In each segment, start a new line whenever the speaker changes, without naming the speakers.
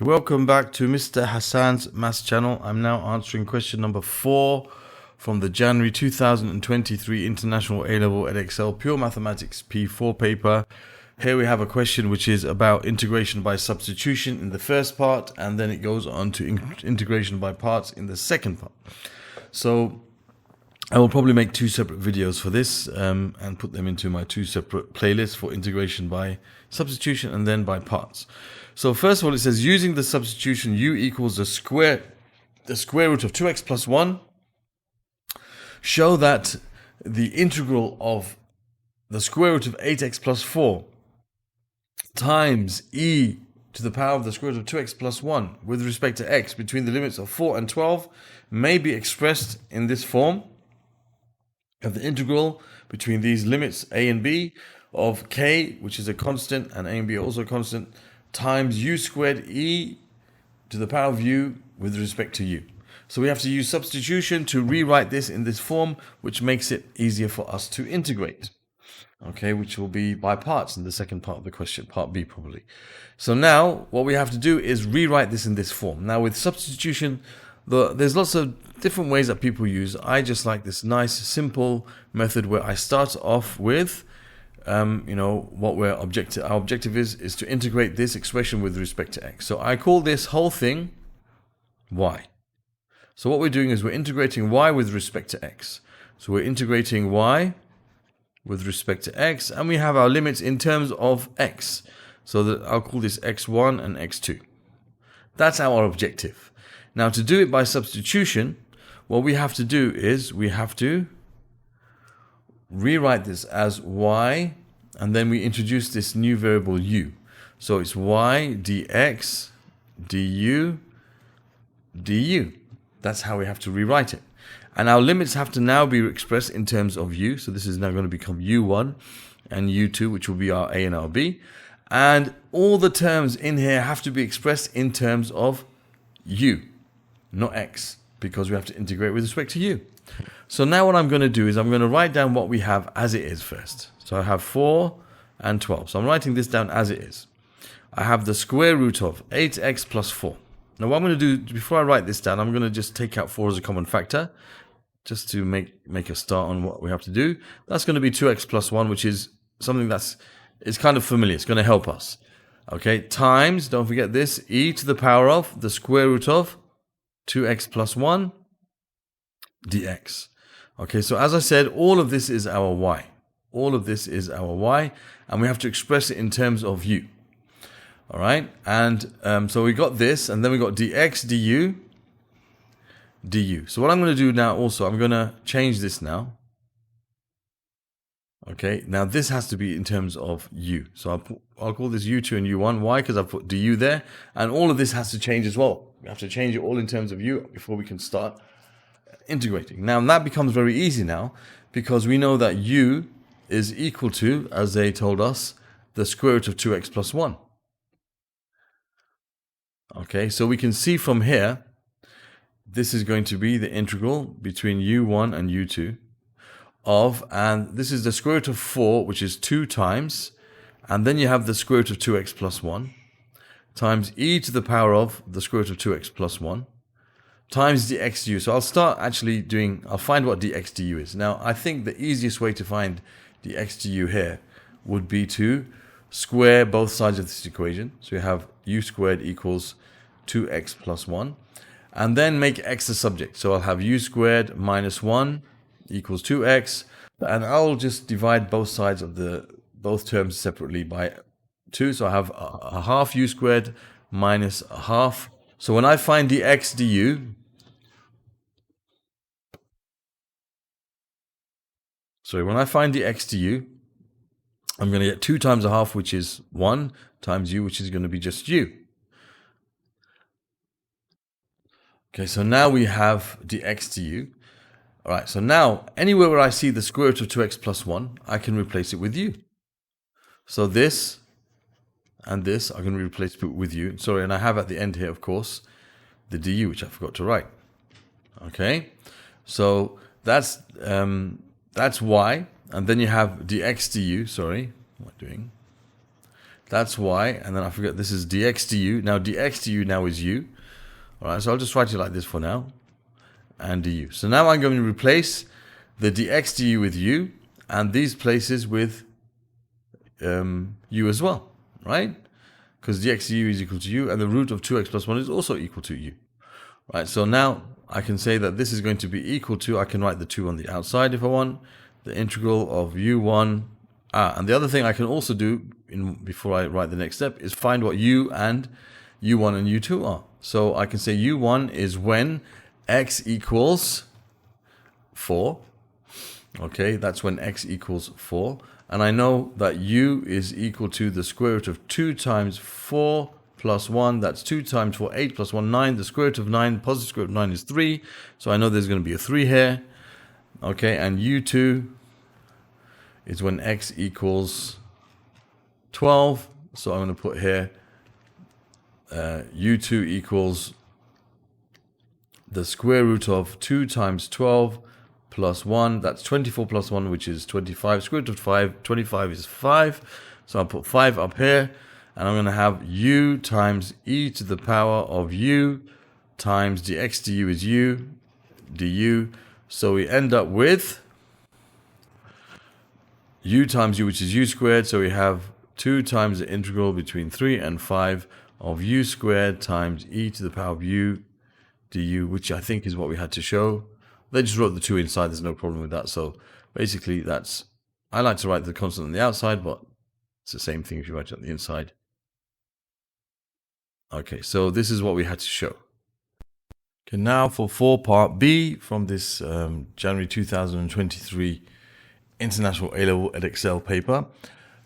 Okay, welcome back to Mr. Hassan's Maths channel. I'm now answering question number 4 from the January 2023 International A-Level Edexcel Pure Mathematics P4 paper. Here we have a question which is about integration by substitution in the first part, and then it goes on to integration by parts in the second part. So I will probably make 2 separate videos for this and put them into my 2 separate playlists for integration by substitution and then by parts. So first of all, it says using the substitution u equals the square root of 2x plus 1, show that the integral of the square root of 8x plus 4 times e to the power of the square root of 2x plus 1 with respect to x between the limits of 4 and 12 may be expressed in this form of the integral between these limits a and b of k, which is a constant, and a and b are also a constant, times u squared e to the power of u with respect to u. So we have to use substitution to rewrite this in this form, which makes it easier for us to integrate. Okay, which will be by parts in the second part of the question, part B probably. So now what we have to do is rewrite this in this form. Now with substitution, there's lots of different ways that people use. I just like this nice simple method where I start off with what our objective is to integrate this expression with respect to x. So I call this whole thing y. So what we're doing is we're integrating y with respect to x. So we're integrating y with respect to x, and we have our limits in terms of x. So that I'll call this x1 and x2. That's our objective. Now to do it by substitution, what we have to do is we have to rewrite this as y, and then we introduce this new variable u. So it's y dx du du. That's how we have to rewrite it. And our limits have to now be expressed in terms of u. So this is now going to become u1 and u2, which will be our a and our b. And all the terms in here have to be expressed in terms of u, not x, because we have to integrate with respect to u. So now what I'm going to do is I'm going to write down what we have as it is first. So I have 4 and 12. So I'm writing this down as it is. I have the square root of 8x plus 4. Now what I'm going to do, before I write this down, I'm going to just take out 4 as a common factor, just to make a start on what we have to do. That's going to be 2x plus 1, which is something it's kind of familiar. It's going to help us. Okay, times, don't forget this, e to the power of the square root of 2x plus 1 dx. Okay, so as I said, all of this is our y. All of this is our y, and we have to express it in terms of u. All right, and so we got this, and then we got dx du du. So what I'm going to do now also, I'm going to change this now. Okay, now this has to be in terms of u. So I'll call this u2 and u1. Why? Because I've put du there, and all of this has to change as well. We have to change it all in terms of u before we can start integrating. Now that becomes very easy now, because we know that u is equal to, as they told us, the square root of 2x plus 1. Okay, so we can see from here, this is going to be the integral between u1 and u2 of, and this is the square root of 4, which is 2 times, and then you have the square root of 2x plus 1, times e to the power of the square root of 2x plus 1, times dx du. So I'll find what dx du is. Now, I think the easiest way to find dx du here would be to square both sides of this equation. So you have u squared equals 2x plus 1, and then make x the subject. So I'll have u squared minus 1 equals 2x, and I'll just divide both sides of both terms separately by 2. So I have a half u squared minus a half. So when I find dx du, I'm going to get 2 times a half, which is 1, times u, which is going to be just u. Okay, so now we have dx du. All right, so now anywhere where I see the square root of 2x plus 1, I can replace it with u. So this and this, I can replace it with u. Sorry, and I have at the end here, of course, the du, which I forgot to write. Okay, so that's y, and then you have dx du. Sorry, what am I doing? That's y, and then I forget this is dx du. Now dx du now is u. All right, so I'll just write it like this for now, and du. So now I'm going to replace the dx du with u, and these places with u as well, right? Because dx du is equal to u, and the root of 2x plus 1 is also equal to u. Right, so now I can say that this is going to be equal to, I can write the 2 on the outside if I want, the integral of u1. And the other thing I can also do, before I write the next step, is find what u and u1 and u2 are. So I can say u1 is when x equals 4. Okay, that's when x equals 4. And I know that u is equal to the square root of 2 times 4 plus 1. That's 2 times 4, 8 plus 1, 9. The square root of 9, positive square root of 9 is 3. So I know there's going to be a 3 here. Okay, and u2 is when x equals 12. So I'm going to put here u2 equals the square root of 2 times 12 plus 1. That's 24 plus 1, which is 25. Square root of 5, 25 is 5. So I'll put 5 up here. And I'm going to have u times e to the power of u times dx du is u du. So we end up with u times u, which is u squared. So we have 2 times the integral between 3 and 5 of u squared times e to the power of u du, which I think is what we had to show. They just wrote the 2 inside. There's no problem with that. So basically that's, I like to write the constant on the outside, but it's the same thing if you write it on the inside. Okay, so this is what we had to show. Okay, now for part B from this January 2023 International A-Level Edexcel paper.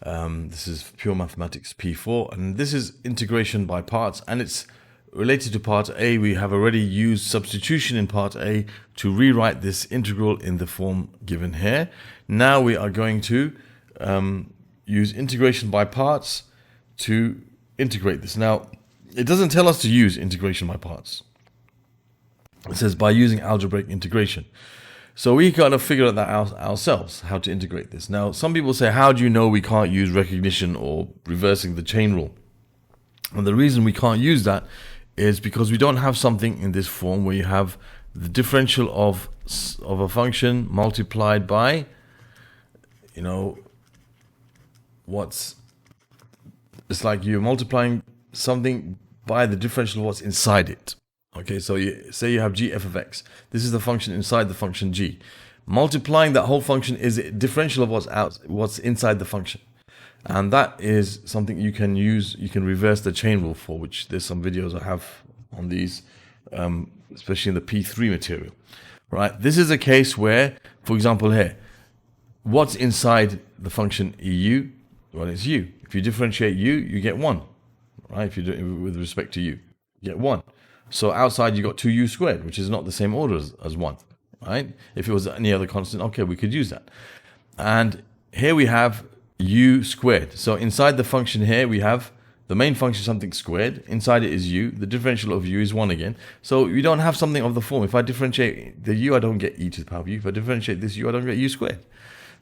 This is Pure Mathematics P4, and this is integration by parts, and it's related to part A. We have already used substitution in part A to rewrite this integral in the form given here. Now we are going to use integration by parts to integrate this. Now, it doesn't tell us to use integration by parts. It says by using algebraic integration. So we got to figure that out ourselves, how to integrate this. Now, some people say, how do you know we can't use recognition or reversing the chain rule? And the reason we can't use that is because we don't have something in this form where you have the differential of a function multiplied by, you know, it's like you're multiplying something by the differential of what's inside it. Okay, so you say you have g f of x. This is the function inside the function g. Multiplying that whole function is a differential of what's inside the function. And that is something you can use, you can reverse the chain rule for, which there's some videos I have on these, especially in the P3 material. Right? This is a case where, for example here, what's inside the function EU? Well, it's u. If you differentiate u, you get 1. Right? If you do it with respect to u, you get 1. So outside you got 2u squared, which is not the same order as 1. Right? If it was any other constant, okay, we could use that. And here we have u squared. So inside the function here, we have the main function something squared. Inside it is u. The differential of u is 1 again. So we don't have something of the form. If I differentiate the u, I don't get e to the power of u. If I differentiate this u, I don't get u squared.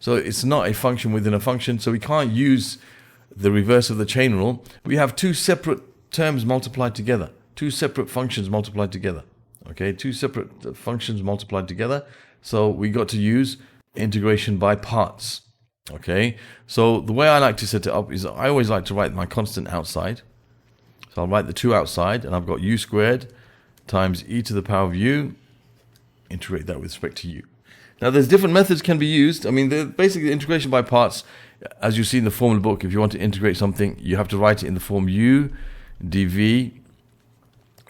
So it's not a function within a function. So we can't use the reverse of the chain rule. We have 2 separate terms multiplied together. 2 separate functions multiplied together. Okay, 2 separate functions multiplied together. So we got to use integration by parts. Okay, so the way I like to set it up is I always like to write my constant outside. So I'll write the 2 outside, and I've got u squared times e to the power of u. Integrate that with respect to u. Now there's different methods can be used. I mean, basically integration by parts, as you see in the formula book, if you want to integrate something, you have to write it in the form u dv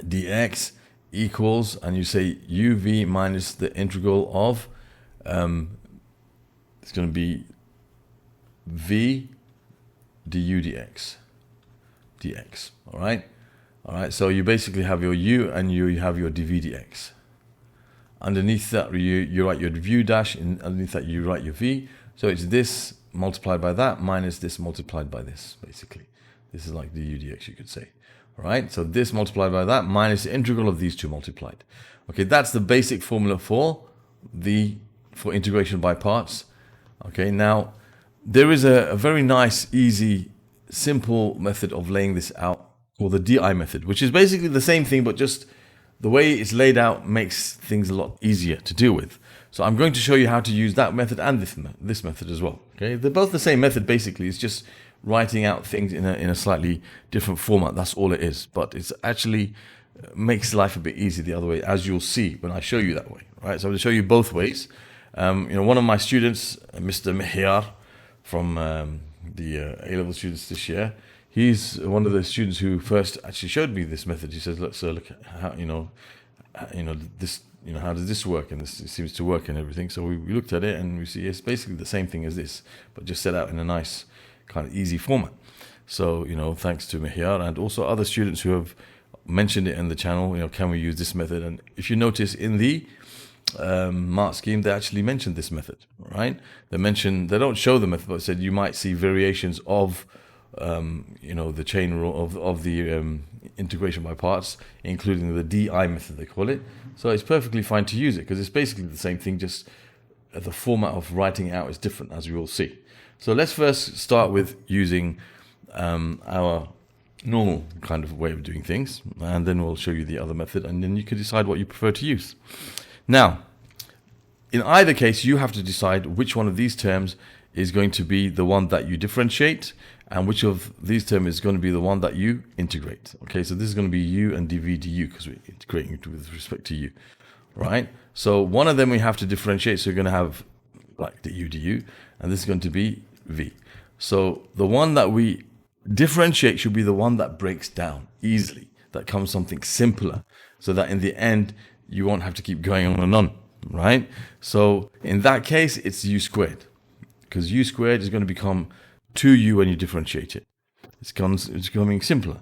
dx equals, and you say uv minus the integral of, it's going to be v du dx. All right. So you basically have your u and you have your dv dx. Underneath that, you write your v dash, and underneath that you write your v. So it's this multiplied by that minus this multiplied by this. Basically, this is like du dx, you could say. All right. So this multiplied by that minus the integral of these 2 multiplied. Okay, that's the basic formula for integration by parts. Okay, now there is a very nice, easy simple method of laying this out, or the DI method, which is basically the same thing, but just the way it's laid out makes things a lot easier to deal with. So I'm going to show you how to use that method and this method as well. Okay, they're both the same method basically. It's just writing out things in a slightly different format. That's all it is. But it's actually makes life a bit easier the other way, as you'll see when I show you that way. Right. So I'm going to show you both ways. One of my students, Mr. Mihyar, from the A-level students this year, he's one of the students who first actually showed me this method. He says, "Look, sir, look how this." How does this work? And this seems to work and everything. So we looked at it and we see it's basically the same thing as this, but just set out in a nice kind of easy format. So, thanks to Mihyar and also other students who have mentioned it in the channel, can we use this method? And if you notice in the mark scheme, they actually mentioned this method, right? They don't show the method, but said you might see variations of the chain rule of the integration by parts, including the DI method, they call it. So it's perfectly fine to use it because it's basically the same thing, just the format of writing it out is different, as we will see. So let's first start with using our normal kind of way of doing things, and then we'll show you the other method, and then you can decide what you prefer to use. Now, in either case, you have to decide which one of these terms is going to be the one that you differentiate, and which of these terms is going to be the one that you integrate. Okay, so this is going to be u and dv du because we're integrating it with respect to u, right? So one of them we have to differentiate, so you're going to have like the u du, and this is going to be v. So the one that we differentiate should be the one that breaks down easily, that comes something simpler, so that in the end you won't have to keep going on and on, right? So in that case, it's u squared, because u squared is going to become 2u when you differentiate it. It's becoming simpler.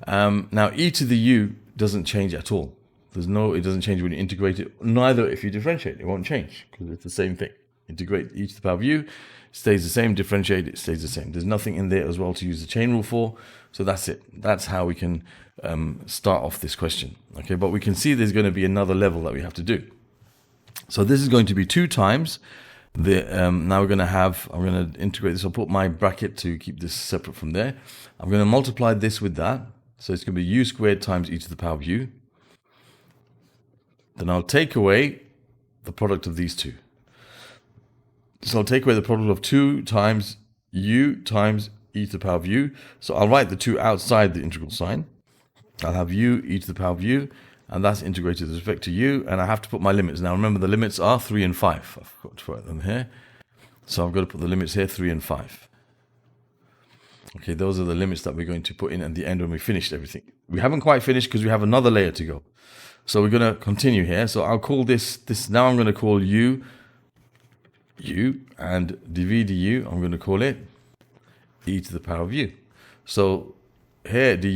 Now e to the u doesn't change at all. It doesn't change when you integrate it. Neither if you differentiate, it won't change because it's the same thing. Integrate e to the power of u, stays the same. Differentiate it, stays the same. There's nothing in there as well to use the chain rule for. So that's it. That's how we can start off this question. Okay, but we can see there's going to be another level that we have to do. So this is going to be 2 times. Now I'm going to integrate this. I'll put my bracket to keep this separate from there. I'm going to multiply this with that. So it's going to be u squared times e to the power of u. Then I'll take away the product of these two. So I'll take away the product of 2 times u times e to the power of u. So I'll write the 2 outside the integral sign. I'll have u e to the power of u, and that's integrated with respect to u, and I have to put my limits. Now remember, the limits are 3 and 5. I forgot to write them here. So I've got to put the limits here, 3 and 5. Okay, those are the limits that we're going to put in at the end when we finished everything. We haven't quite finished because we have another layer to go. So we're going to continue here. So I'll call this now I'm going to call u, and dv du, I'm going to call it e to the power of u. So here du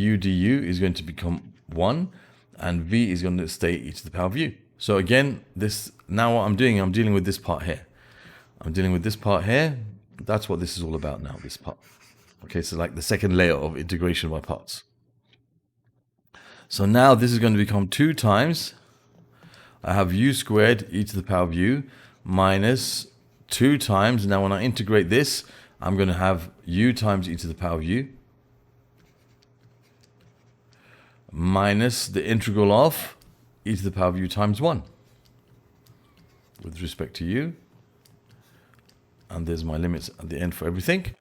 is going to become 1, and v is going to stay e to the power of u. So again, now what I'm dealing with this part here. That's what this is all about now, this part. Okay, so like the second layer of integration by parts. So now this is going to become 2 times, I have u squared e to the power of u minus 2 times, now when I integrate this, I'm going to have u times e to the power of u minus the integral of e to the power of u times 1 with respect to u. And there's my limits at the end for everything.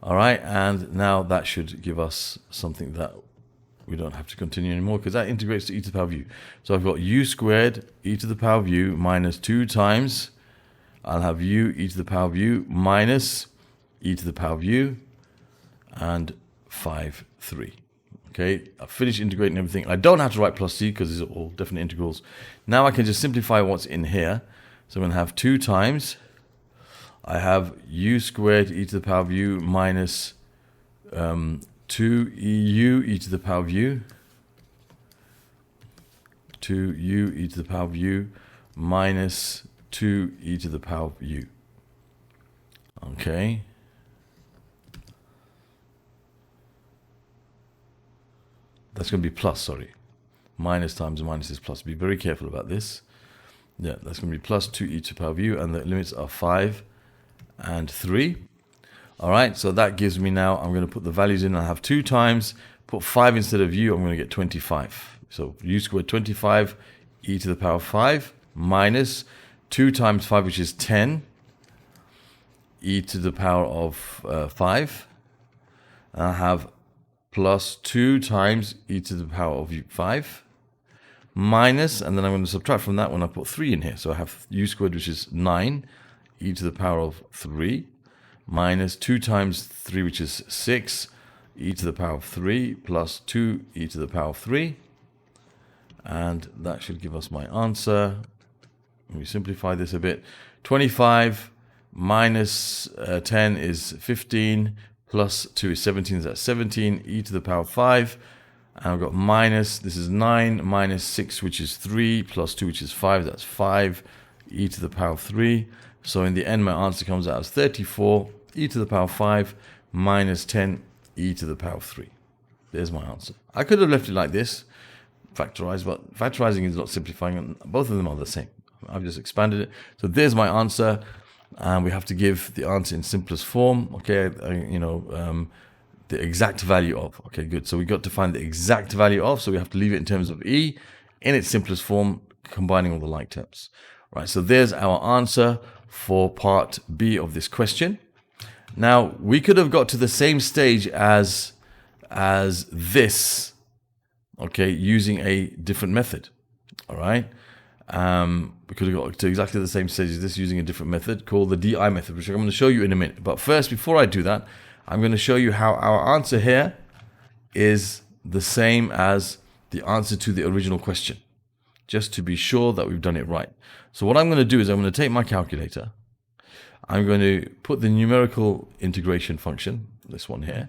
All right, and now that should give us something that we don't have to continue anymore because that integrates to e to the power of u. So I've got u squared e to the power of u minus 2 times, I'll have u e to the power of u minus e to the power of u and 5, 3. Okay, I've finished integrating everything. I don't have to write plus c because these are all definite integrals. Now I can just simplify what's in here. So I'm going to have 2 times, I have u squared e to the power of u minus 2u e to the power of u, 2u e to the power of u minus 2e to the power of u. Okay. That's going to be plus, sorry. Minus times minus is plus. Be very careful about this. Yeah, that's going to be plus 2e to the power of u, and the limits are 5 and 3. All right, so that gives me now, I'm going to put the values in. I have 2 times, put 5 instead of u, I'm going to get 25. So u squared 25 e to the power of 5 minus 2 times 5, which is 10 e to the power of 5. And I have plus 2 times e to the power of 5 minus, and then I'm going to subtract from that when I put 3 in here. So I have u squared, which is 9 e to the power of 3 minus 2 times 3, which is 6 e to the power of 3 plus 2 e to the power of 3. And that should give us my answer. Let me simplify this a bit. 25 minus 10 is 15, plus 2 is 17, so that's 17 e to the power of 5. And I've got minus, this is 9 minus 6, which is 3, plus 2, which is 5, that's 5 e to the power of 3. So in the end, my answer comes out as 34 e to the power of 5 minus 10 e to the power of 3. There's my answer. I could have left it like this, factorized, but factorizing is not simplifying, and both of them are the same. I've just expanded it. So there's my answer, and we have to give the answer in simplest form. Okay, the exact value of. Okay, good. So we got to find the exact value of, so we have to leave it in terms of e in its simplest form, combining all the like terms. Right, so there's our answer for part B of this question. Now, we could have got to the same stage as this, okay, using a different method. All right. We could have got to exactly the same stage as this using a different method called the DI method, which I'm going to show you in a minute. But first, before I do that, I'm going to show you how our answer here is the same as the answer to the original question, just to be sure that we've done it right. So what I'm going to do is I'm going to take my calculator. I'm going to put the numerical integration function, this one here.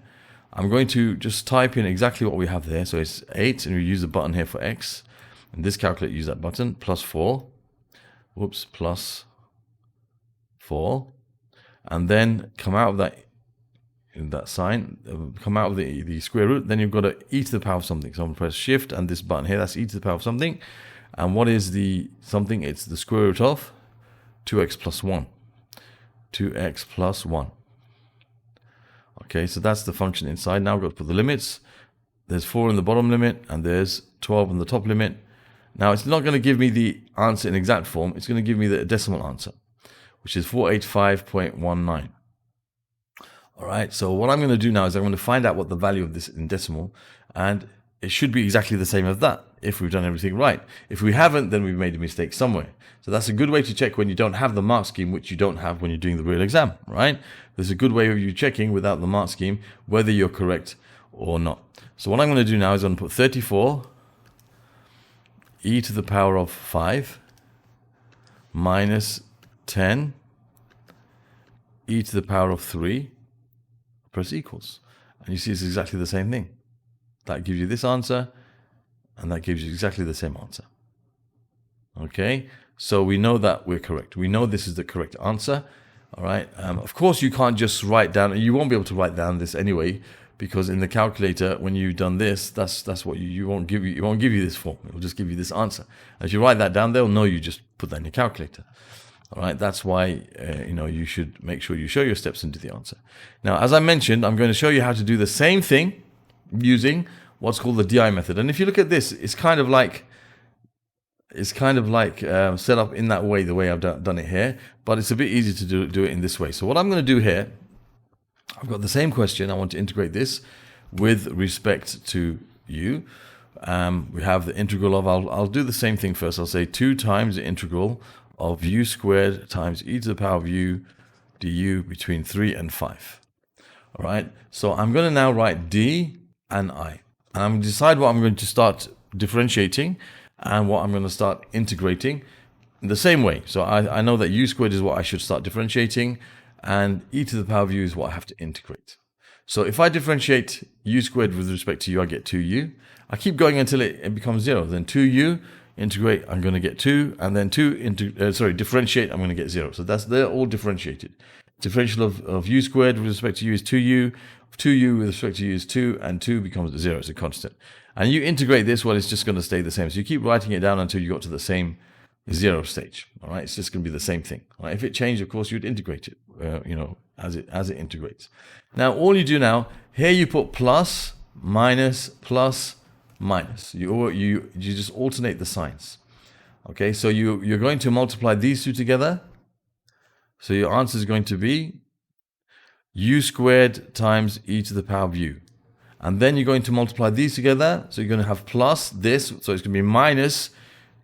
I'm going to just type in exactly what we have there. So it's 8, and we use the button here for x. And this calculator, use that button, plus 4. Whoops, plus 4. And then come out of that sign, come out of the square root. Then you've got to e to the power of something. So I'm going to press shift and this button here, that's e to the power of something. And what is the something? It's the square root of 2x plus 1. 2x plus 1. Okay, so that's the function inside. Now we've got to put the limits. There's 4 in the bottom limit, and there's 12 in the top limit. Now, it's not going to give me the answer in exact form. It's going to give me the decimal answer, which is 485.19. All right, so what I'm going to do now is I'm going to find out what the value of this in decimal, and it should be exactly the same as that if we've done everything right. If we haven't, then we've made a mistake somewhere. So that's a good way to check when you don't have the mark scheme, which you don't have when you're doing the real exam, right? There's a good way of you checking without the mark scheme whether you're correct or not. So what I'm going to do now is I'm going to put 34 e to the power of 5 minus 10 e to the power of 3, press equals. And you see it's exactly the same thing. That gives you this answer, and that gives you exactly the same answer. Okay, so we know that we're correct. We know this is the correct answer. All right. Of course, you can't just write down. You won't be able to write down this anyway, because in the calculator, when you've done this, that's what you won't give you. It won't give you this form. It will just give you this answer. As you write that down, they'll know you just put that in your calculator. All right. That's why you should make sure you show your steps into the answer. Now, as I mentioned, I'm going to show you how to do the same thing using what's called the DI method. And if you look at this, it's kind of like set up in that way, the way I've done it here, but it's a bit easier to do it in this way. So what I'm going to do here, I've got the same question. I want to integrate this with respect to u. We have the integral of, I'll do the same thing first. I'll say 2 times the integral of u squared times e to the power of u du between 3 and 5. All right. So I'm going to now write d and I. And I'm going to decide what I'm going to start differentiating and what I'm going to start integrating in the same way. So I know that u squared is what I should start differentiating, and e to the power of u is what I have to integrate. So if I differentiate u squared with respect to u, I get 2u. I keep going until it becomes 0. Then 2u, integrate, I'm going to get 2. And then differentiate, I'm going to get 0. So they're all differentiated. Differential of u squared with respect to u is 2u. 2u with respect to u is 2, and 2 becomes 0. It's a constant. And you integrate this, well, it's just going to stay the same. So you keep writing it down until you got to the same zero stage. All right, it's just going to be the same thing. All right, if it changed, of course, you'd integrate it. As it integrates. Now, all you do now here, you put plus, minus, plus, minus. You just alternate the signs. Okay, so you're going to multiply these two together. So your answer is going to be u squared times e to the power of u. And then you're going to multiply these together. So you're going to have plus this. So it's going to be minus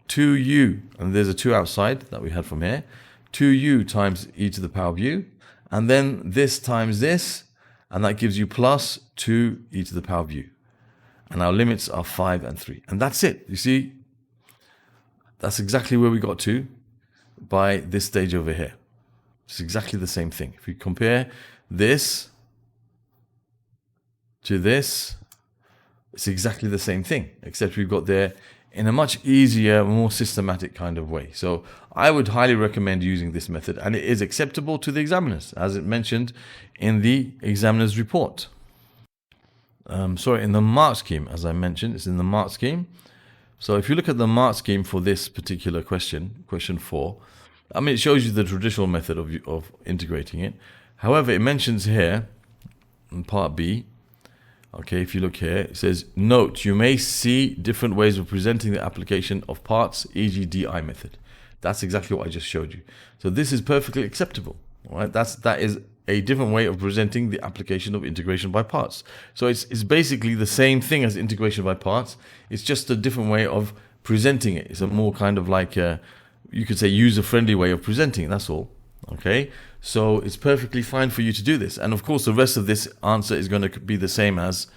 2u. And there's a 2 outside that we had from here. 2u times e to the power of u. And then this times this. And that gives you plus 2e to the power of u. And our limits are 5 and 3. And that's it. You see, that's exactly where we got to by this stage over here. It's exactly the same thing. If we compare this to this, it's exactly the same thing, except we've got there in a much easier, more systematic kind of way. So I would highly recommend using this method, and it is acceptable to the examiners, as it mentioned in the examiner's report. In the mark scheme, as I mentioned, it's in the mark scheme. So if you look at the mark scheme for this particular question, question 4, I mean, it shows you the traditional method of integrating it. However, it mentions here in part B, okay, if you look here, it says, note, you may see different ways of presenting the application of parts, e.g. DI method. That's exactly what I just showed you. So this is perfectly acceptable, all right? That is a different way of presenting the application of integration by parts. So it's basically the same thing as integration by parts. It's just a different way of presenting it. It's a more kind of like you could say user-friendly way of presenting it, that's all. Okay, so it's perfectly fine for you to do this. And of course, the rest of this answer is going to be the same as,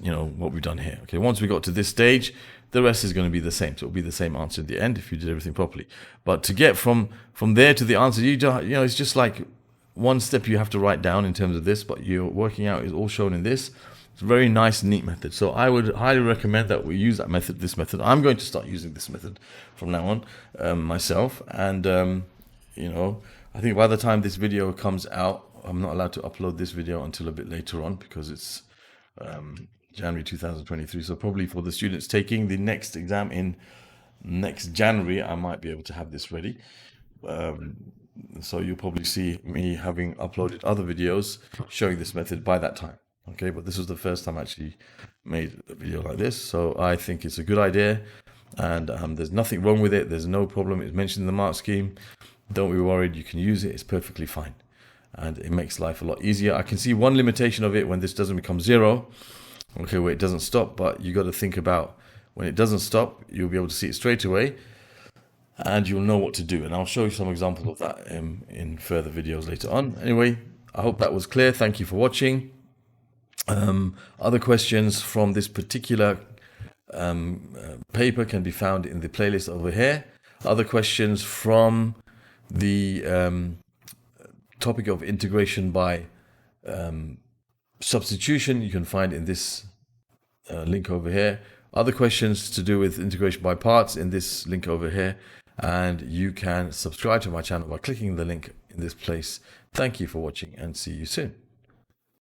what we've done here. Okay, once we got to this stage, the rest is going to be the same. So it'll be the same answer in the end if you did everything properly. But to get from there to the answer, it's just like one step you have to write down in terms of this, but you're working out is all shown in this. It's a very nice, neat method. So I would highly recommend that we use that method, this method. I'm going to start using this method from now on myself. And, I think by the time this video comes out, I'm not allowed to upload this video until a bit later on because it's January 2023. So probably for the students taking the next exam in next January, I might be able to have this ready. So you'll probably see me having uploaded other videos showing this method by that time. Okay, but this was the first time I actually made a video like this. So I think it's a good idea, and there's nothing wrong with it. There's no problem. It's mentioned in the mark scheme. Don't be worried. You can use it. It's perfectly fine, and it makes life a lot easier. I can see one limitation of it when this doesn't become 0. Okay, where it doesn't stop, but you got to think about when it doesn't stop, you'll be able to see it straight away, and you'll know what to do. And I'll show you some examples of that in further videos later on. Anyway, I hope that was clear. Thank you for watching. Other questions from this particular paper can be found in the playlist over here. Other questions from the topic of integration by substitution you can find in this link over here. Other questions to do with integration by parts in this link over here. And you can subscribe to my channel by clicking the link in this place. Thank you for watching and see you soon.